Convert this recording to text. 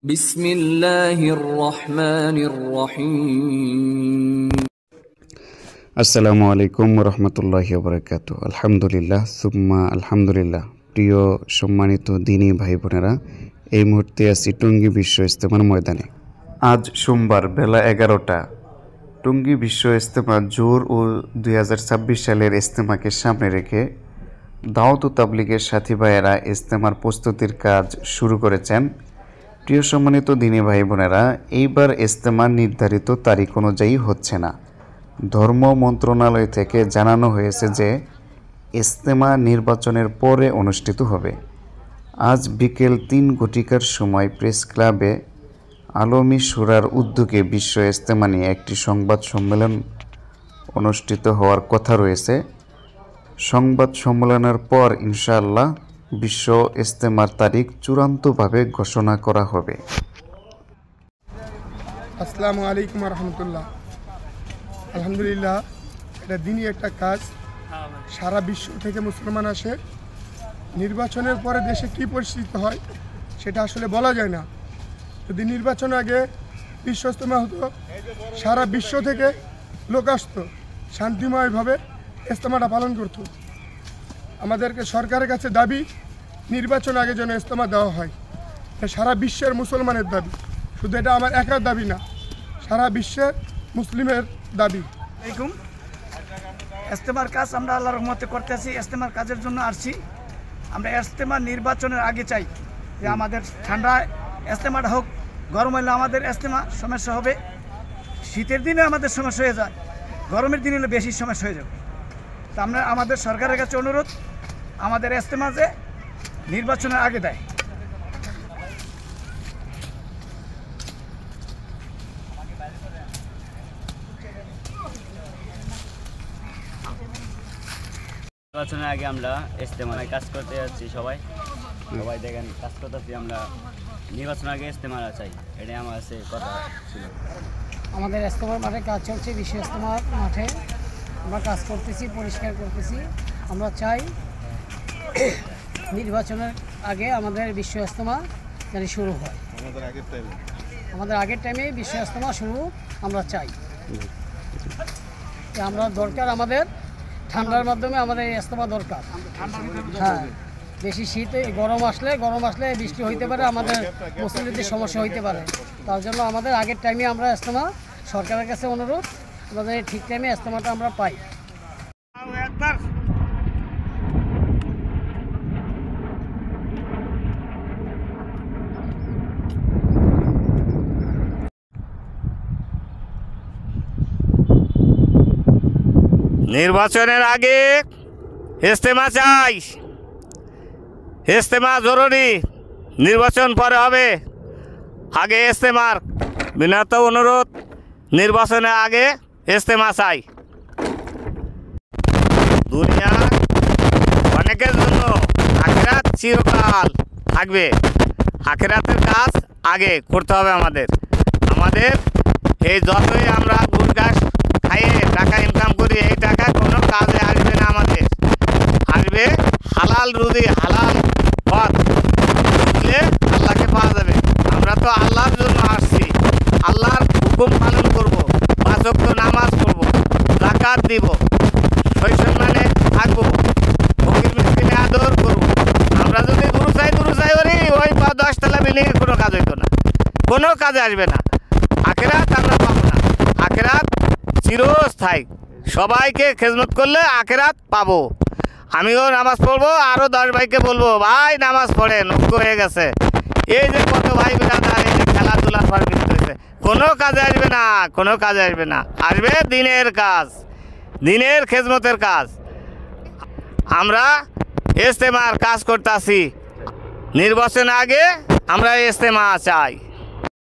বিসমিল্লাহির রহমানির রহিম। আসসালামু আলাইকুম রহমতুল্লাহি ওবরাকাতু। আলহামদুলিল্লাহ সুম্মা আলহামদুলিল্লাহ। প্রিয় সম্মানিত দিনী ভাই বোনেরা, এই মুহূর্তে আছি টঙ্গী বিশ্ব ইজতেমার ময়দানে। আজ সোমবার বেলা 11টা। টঙ্গী বিশ্ব ইজতেমা জোর ও 2026 সালের ইজতেমাকে সামনে রেখে দাওয়াত ও তাবলীগের সাথী ভাইয়েরা ইজতেমার প্রস্তুতির কাজ শুরু করেছেন। প্রিয় সম্মানিত দিনী ভাই বোনেরা, এইবার ইজতেমা নির্ধারিত তারিখ অনুযায়ী হচ্ছে না। ধর্ম মন্ত্রণালয় থেকে জানানো হয়েছে যে ইজতেমা নির্বাচনের পরে অনুষ্ঠিত হবে। আজ বিকেল 3 ঘটিকার সময় প্রেস ক্লাবে আলমী শুরার উদ্যোগে বিশ্ব ইজতেমা নিয়ে একটি সংবাদ সম্মেলন অনুষ্ঠিত হওয়ার কথা রয়েছে। সংবাদ সম্মেলনের পর ইনশাআল্লাহ বিশ্ব ইজতেমার তারিখ চূড়ান্তভাবে ঘোষণা করা হবে। আসসালামু আলাইকুম রহমতুল্লাহ। আলহামদুলিল্লাহ, এটা দিনই একটা কাজ। সারা বিশ্ব থেকে মুসলমান আসে। নির্বাচনের পরে দেশে কী পরিস্থিতি হয় সেটা আসলে বলা যায় না। যদি নির্বাচন আগে বিশ্ব ইজতেমা হতো, সারা বিশ্ব থেকে লোক আসতো, শান্তিময়ভাবে ইজতেমাটা পালন করতো। আমাদেরকে সরকারের কাছে দাবি, নির্বাচন আগে যেন ইজতেমা দেওয়া হয়। এটা সারা বিশ্বের মুসলমানের দাবি, শুধু এটা আমার একার দাবি না, সারা বিশ্বের মুসলিমের দাবি। ইজতেমার কাজ আমরা আল্লাহর রহমতে করতেছি। ইজতেমার কাজের জন্য আসছি। আমরা ইজতেমা নির্বাচনের আগে চাই যে আমাদের ঠান্ডায় ইজতেমাটা হোক, গরম হলে আমাদের ইজতেমা সমস্যা হবে। শীতের দিনে আমাদের সমস্যা হয়ে যায়, গরমের দিনে হলে বেশি সমস্যা হয়ে যাবে। তা আমরা আমাদের সরকারের কাছে অনুরোধ, আমাদের ইজতেমা যে নির্বাচনের আগে দেয়। নির্বাচনের আগে আমরা ইজতেমায় কাজ করতে যাচ্ছি। সবাই দেখেন কাজ করতেছি। আমরা নির্বাচনের আগে ইজতেমা চাই, এটাই আমার কাছে কথা ছিল। আমাদের ইজতেমার মাঠে কাজ চলছে, বিশ্ব ইজতেমার মাঠে আমরা কাজ করতেছি, পরিষ্কার করতেছি। আমরা চাই নির্বাচনের আগে আমাদের বিশ্ব ইজতেমা যেন শুরু হয়। আমাদের আগের টাইমে বিশ্ব ইজতেমা শুরু আমরা চাই। আমরা দরকার, আমাদের ঠান্ডার মাধ্যমে আমাদের ইজতেমা দরকার। হ্যাঁ, বেশি শীত, গরম আসলে বৃষ্টি হইতে পারে, আমাদের মুসলিমদের সমস্যা হইতে পারে। তার জন্য আমাদের আগের টাইমে আমরা ইজতেমা, সরকারের কাছে অনুরোধ, আমাদের ঠিক টাইমে ইজতেমাটা আমরা পাই। নির্বাচনের আগে ইজতেমা চাই, ইজতেমা জরুরি। নির্বাচন পরে হবে, আগে ইজতেমার বিনত অনুরোধ, নির্বাচনের আগে ইজতেমা চাই। দুনিয়া অনেকের জন্য আখিরাত চিরকাল থাকবে। আখিরাতের কাজ আগে করতে হবে আমাদের। এই যতই আমরা ঘুষ ঘাস খাইয়ে টাকা ইনকাম করি, এই টাকা কোনো কাজে আসবে না। আমাদের আসবে হালাল রুজি, হালাল পথ বুঝলে আল্লাহকে পাওয়া যাবে। আমরা তো আল্লাহর জন্য আসছি, আল্লাহর হুকুম পালন করব, 5 ওয়াক্ত নামাজ পড়ব, যাকাত দিব, সৈসম্মানে থাকবো, ফকির মিসকিনে আদর করব। আমরা যদি দুরু চাই করি, ওই 10 তলা বিল্ডিংয়ে কোনো কাজ হইতো না, কোনো কাজে আসবে না। আখিরাত আমরা পাবো না, আখিরাত চিরস্থায়ী। সবাইকে খেদমত করলে আখিরাত পাবো। আমিও নামাজ পড়বো, আরও 10 ভাইকে বলবো, ভাই নামাজ পড়েন, ঐক্য হয়ে গেছে। এই যে কত ভাই বিরাদার এই যে খেলাধুলা পারমিট হয়েছে, কোনো কাজে আসবে না, কোনো কাজে আসবে না। আসবে দিনের কাজ, দিনের খেদমতের কাজ। আমরা ইজতেমার কাজ করতেছি, নির্বাচন আগে আমরা ইজতেমা চাই।